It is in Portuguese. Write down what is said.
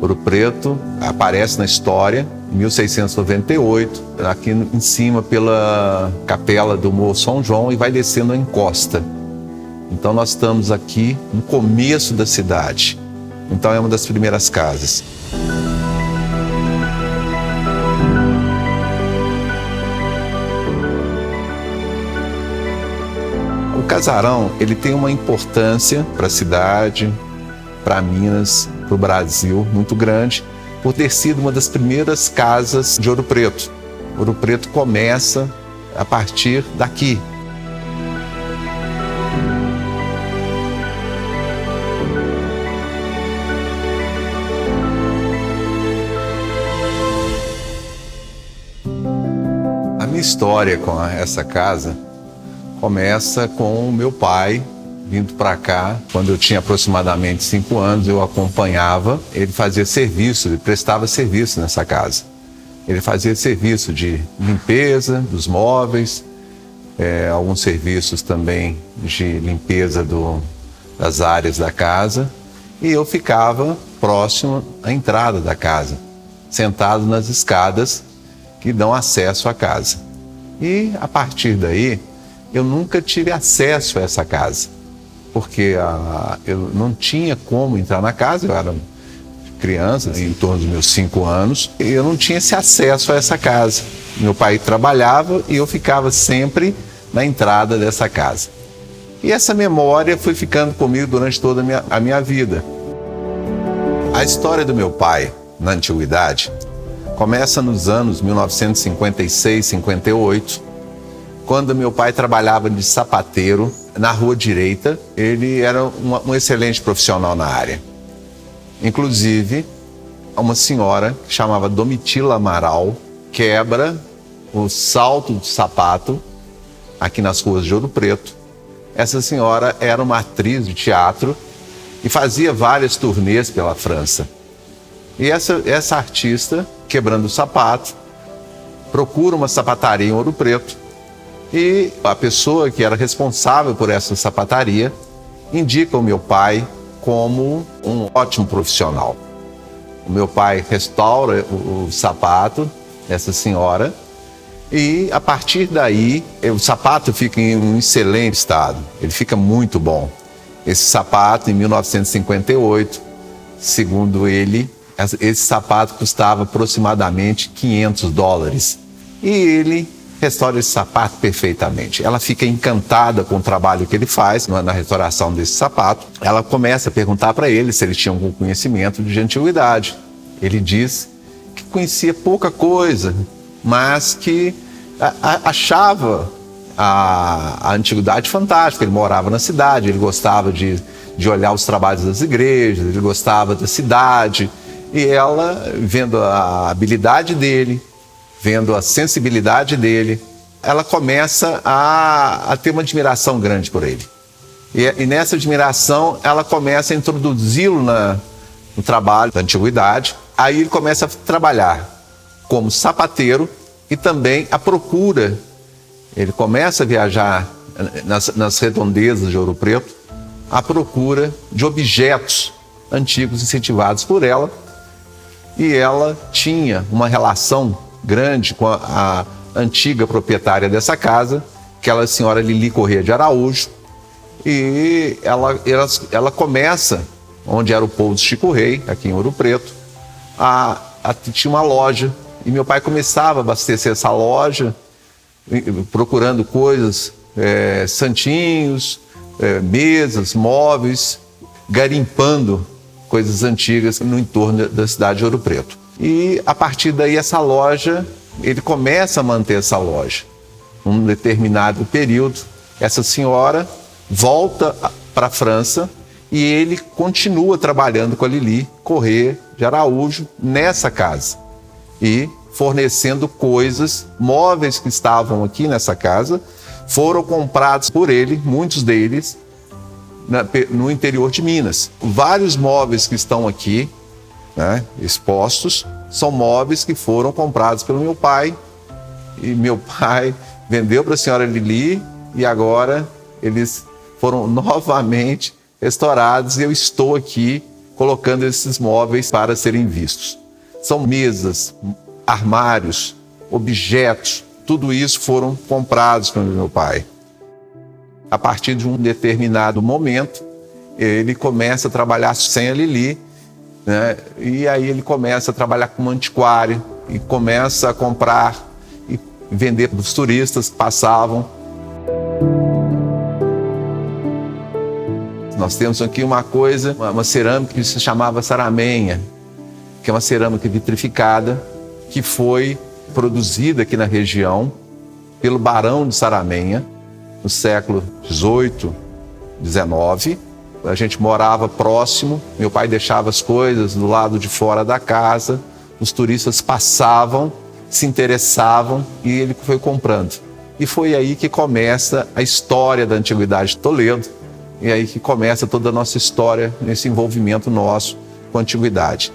Ouro Preto aparece na história em 1698, aqui em cima pela capela do Morro São João e vai descendo a encosta. Então nós estamos aqui no começo da cidade. Então é uma das primeiras casas. O casarão, ele tem uma importância para a cidade, para Minas, para o Brasil, muito grande, por ter sido uma das primeiras casas de Ouro Preto. Ouro Preto começa a partir daqui. A minha história com essa casa começa com o meu pai vindo para cá. Quando eu tinha aproximadamente 5 anos, eu acompanhava. Ele fazia serviço, ele prestava serviço nessa casa. Ele fazia serviço de limpeza dos móveis, alguns serviços também de limpeza das áreas da casa. E eu ficava próximo à entrada da casa, sentado nas escadas que dão acesso à casa. E a partir daí, eu nunca tive acesso a essa casa, porque eu não tinha como entrar na casa. Eu era criança, em torno dos meus 5 anos, e eu não tinha esse acesso a essa casa. Meu pai trabalhava e eu ficava sempre na entrada dessa casa. E essa memória foi ficando comigo durante toda a minha vida. A história do meu pai, na antiguidade, começa nos anos 1956, 58, quando meu pai trabalhava de sapateiro na Rua Direita. Ele era um excelente profissional na área. Inclusive, uma senhora que chamava Domitila Amaral quebra o salto do sapato aqui nas ruas de Ouro Preto. Essa senhora era uma atriz de teatro e fazia várias turnês pela França. E essa artista, quebrando o sapato, procura uma sapataria em Ouro Preto. E a pessoa que era responsável por essa sapataria indica o meu pai como um ótimo profissional. O meu pai restaura o sapato dessa senhora e, a partir daí, o sapato fica em um excelente estado. Ele fica muito bom. Esse sapato, em 1958, segundo ele, esse sapato custava aproximadamente $500. E ele restaura esse sapato perfeitamente. Ela fica encantada com o trabalho que ele faz na restauração desse sapato. Ela começa a perguntar para ele se ele tinha algum conhecimento de antiguidade. Ele diz que conhecia pouca coisa, mas que achava a antiguidade fantástica. Ele morava na cidade, ele gostava de olhar os trabalhos das igrejas, ele gostava da cidade. E ela, vendo a habilidade dele, vendo a sensibilidade dele, ela começa a ter uma admiração grande por ele. E nessa admiração, ela começa a introduzi-lo no trabalho da antiguidade. Aí ele começa a trabalhar como sapateiro e também à procura. Ele começa a viajar nas redondezas de Ouro Preto à procura de objetos antigos incentivados por ela. E ela tinha uma relação grande com a antiga proprietária dessa casa, aquela senhora Lili Corrêa de Araújo. E ela começa, onde era o pouso Chico Rei, aqui em Ouro Preto, tinha uma loja. E meu pai começava a abastecer essa loja, procurando coisas, santinhos, mesas, móveis, garimpando coisas antigas no entorno da cidade de Ouro Preto. E a partir daí essa loja, ele começa a manter essa loja. Num determinado período, essa senhora volta para a França e ele continua trabalhando com a Lili Corrêa de Araújo nessa casa e fornecendo coisas, móveis que estavam aqui nessa casa, foram comprados por ele, muitos deles, no interior de Minas. Vários móveis que estão aqui, né, expostos, são móveis que foram comprados pelo meu pai. E meu pai vendeu para a senhora Lili e agora eles foram novamente restaurados e eu estou aqui colocando esses móveis para serem vistos. São mesas, armários, objetos, tudo isso foram comprados pelo meu pai. A partir de um determinado momento, ele começa a trabalhar sem a Lili, né? E aí ele começa a trabalhar como antiquário e começa a comprar e vender para os turistas que passavam. Nós temos aqui uma cerâmica que se chamava saramenha, que é uma cerâmica vitrificada, que foi produzida aqui na região pelo Barão de Saramenha, no século XVIII, XIX. A gente morava próximo, meu pai deixava as coisas do lado de fora da casa, os turistas passavam, se interessavam e ele foi comprando. E foi aí que começa a história da Antiguidade de Toledo, e aí que começa toda a nossa história nesse envolvimento nosso com a Antiguidade.